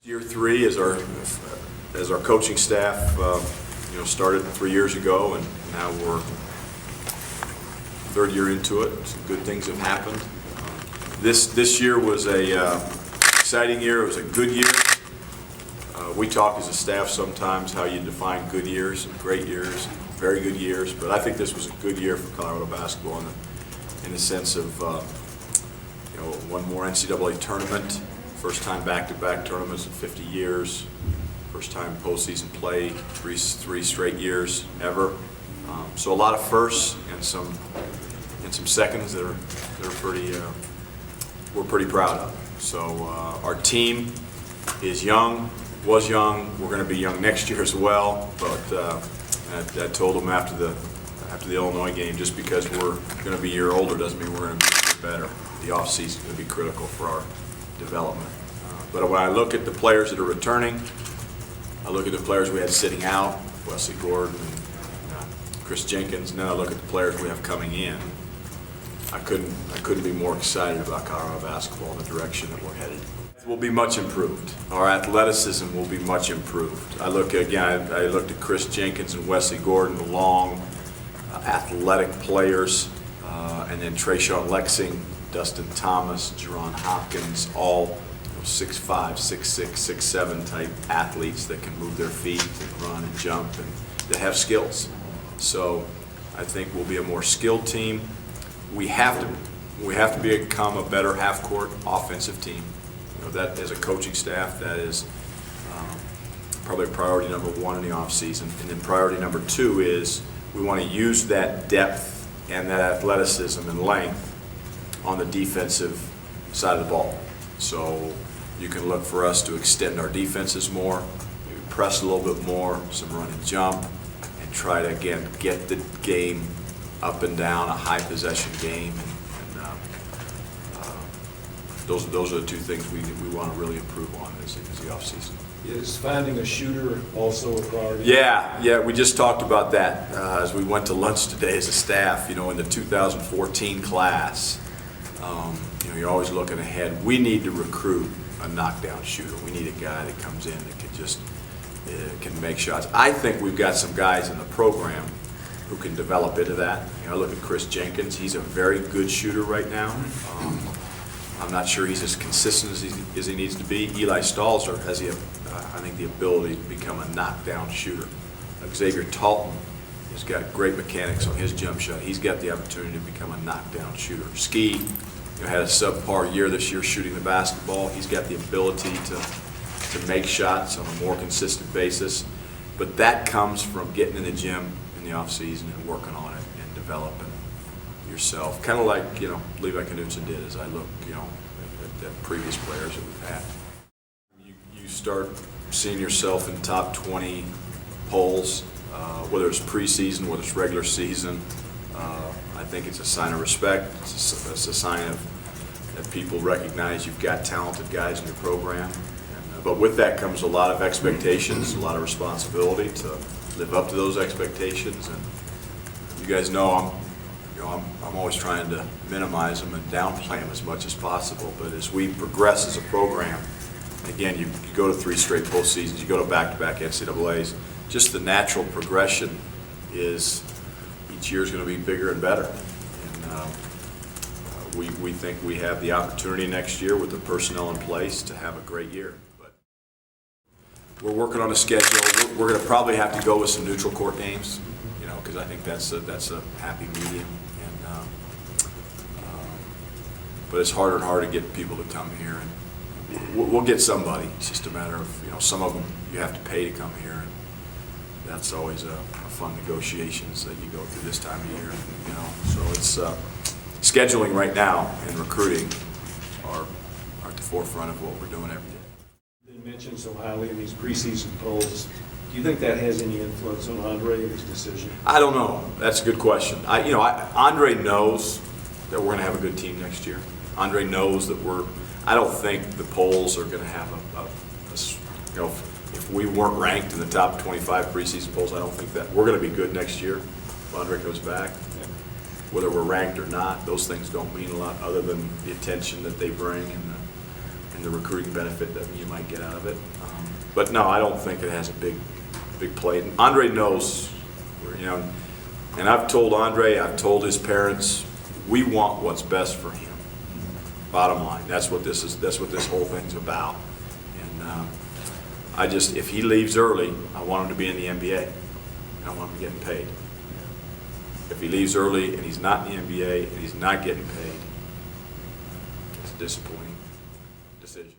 Year 3 as our coaching staff, started 3 years ago, and now we're third year into it. Some good things have happened. This year was a exciting year. It was a good year. We talk as a staff sometimes how you define good years, and great years, very good years. But I think this was a good year for Colorado basketball in the sense of one more NCAA tournament. First time back-to-back tournaments in 50 years. First time postseason play, three straight years ever. So a lot of firsts and some seconds that are we're pretty proud of. So our team is young, was young. We're going to be young next year as well. But I told them after the Illinois game, just because we're going to be a year older doesn't mean we're going to be a year better. The offseason is going to be critical for our development. But when I look at the players that are returning, I look at the players we had sitting out, Wesley Gordon and Chris Jenkins, and then I look at the players we have coming in. I couldn't be more excited about Colorado basketball and the direction that we're headed. We'll be much improved. Our athleticism will be much improved. I looked at Chris Jenkins and Wesley Gordon, long, athletic players, and then Trayshawn Lexing, Dustin Thomas, Jerron Hopkins, all 6'5", 6'6", 6'7" type athletes that can move their feet and run and jump and that have skills. So I think we'll be a more skilled team. We have to become a better half-court offensive team. That as a coaching staff, that is probably priority number 1 in the offseason. And then priority number 2 is we want to use that depth and that athleticism and length on the defensive side of the ball. So you can look for us to extend our defenses more, maybe press a little bit more, some run and jump, and try to, again, get the game up and down, a high possession game. And those are the 2 things we want to really improve on as the offseason. Is finding a shooter also a priority? Yeah, we just talked about that as we went to lunch today as a staff. In the 2014 class, you're always looking ahead. We need to recruit a knockdown shooter. We need a guy that comes in that can make shots. I think we've got some guys in the program who can develop into that. I look at Chris Jenkins. He's a very good shooter right now. I'm not sure he's as consistent as he needs to be. Eli Stalzer has I think the ability to become a knockdown shooter. Xavier Talton has got great mechanics on his jump shot. He's got the opportunity to become a knockdown shooter. Ski had a subpar year this year shooting the basketball. He's got the ability to make shots on a more consistent basis. But that comes from getting in the gym in the off-season and working on it and developing yourself. Kind of like, Levi Knudsen did as I look, at previous players that we've had. You start seeing yourself in top 20 polls, whether it's preseason, whether it's regular season. I think it's a sign of respect. It's a sign of that people recognize you've got talented guys in your program. But with that comes a lot of expectations, a lot of responsibility to live up to those expectations. And you guys know I'm always trying to minimize them and downplay them as much as possible. But as we progress as a program, again, you go to 3 straight postseasons, you go to back-to-back NCAAs, just the natural progression is each year is going to be bigger and better. And we think we have the opportunity next year with the personnel in place to have a great year. But we're working on a schedule. We're going to probably have to go with some neutral court games, because I think that's a happy medium. And but it's harder and harder to get people to come here. And we'll get somebody. It's just a matter of some of them you have to pay to come here. And that's always a fun negotiations that you go through this time of year. So it's scheduling right now and recruiting are at the forefront of what we're doing every day. You mentioned so highly in these preseason polls. Do you think that has any influence on Andre and his decision? I don't know. That's a good question. Andre knows that we're going to have a good team next year. Andre knows that I don't think the polls are going to have if we weren't ranked in the top 25 preseason polls, I don't think that we're going to be good next year if Andre comes back. Yeah. Whether we're ranked or not, those things don't mean a lot other than the attention that they bring and and the recruiting benefit that you might get out of it. But no, I don't think it has a big play. And Andre knows, you know, and I've told Andre, I've told his parents, we want what's best for him. Bottom line, that's what this is. That's what this whole thing's about. And if he leaves early, I want him to be in the NBA. I want him getting paid. If he leaves early and he's not in the NBA and he's not getting paid, it's a disappointing decision.